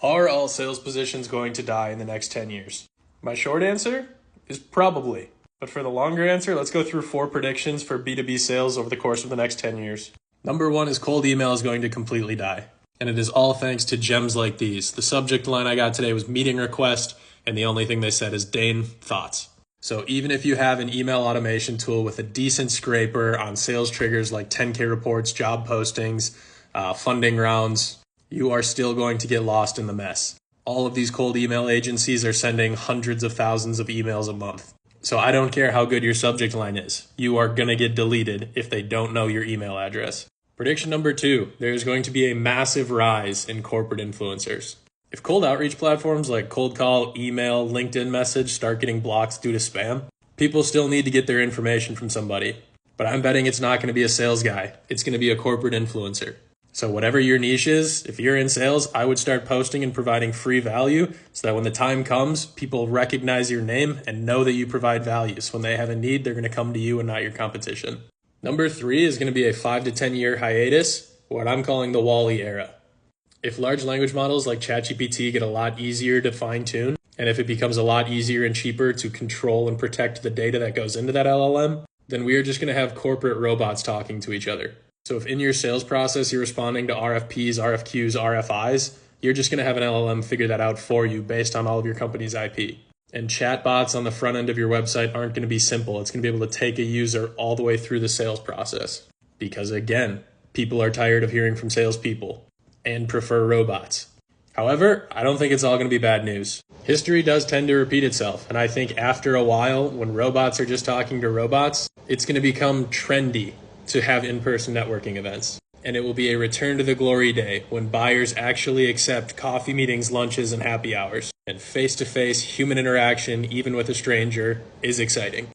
Are all sales positions going to die in the next 10 years? My short answer is probably. But for the longer answer, let's go through 4 predictions for B2B sales over the course of the next 10 years. Number 1 is cold email is going to completely die. And it is all thanks to gems like these. The subject line I got today was meeting request, and the only thing they said is Dane, thoughts. So even if you have an email automation tool with a decent scraper on sales triggers like 10K reports, job postings, funding rounds, you are still going to get lost in the mess. All of these cold email agencies are sending hundreds of thousands of emails a month. So I don't care how good your subject line is. You are going to get deleted if they don't know your email address. Prediction number 2, there's going to be a massive rise in corporate influencers. If cold outreach platforms like cold call, email, LinkedIn message start getting blocked due to spam, people still need to get their information from somebody. But I'm betting it's not going to be a sales guy. It's going to be a corporate influencer. So whatever your niche is, if you're in sales, I would start posting and providing free value so that when the time comes, people recognize your name and know that you provide value. So when they have a need, they're going to come to you and not your competition. Number 3 is going to be a 5 to 10 year hiatus, what I'm calling the Wall-E era. If large language models like ChatGPT get a lot easier to fine tune, and if it becomes a lot easier and cheaper to control and protect the data that goes into that LLM, then we are just going to have corporate robots talking to each other. So if in your sales process you're responding to RFPs, RFQs, RFIs, you're just going to have an LLM figure that out for you based on all of your company's IP. And chatbots on the front end of your website aren't going to be simple. It's going to be able to take a user all the way through the sales process. Because again, people are tired of hearing from salespeople and prefer robots. However, I don't think it's all going to be bad news. History does tend to repeat itself, and I think after a while, when robots are just talking to robots, it's going to become trendy to have in-person networking events. And it will be a return to the glory day when buyers actually accept coffee meetings, lunches, and happy hours. And face-to-face human interaction, even with a stranger, is exciting.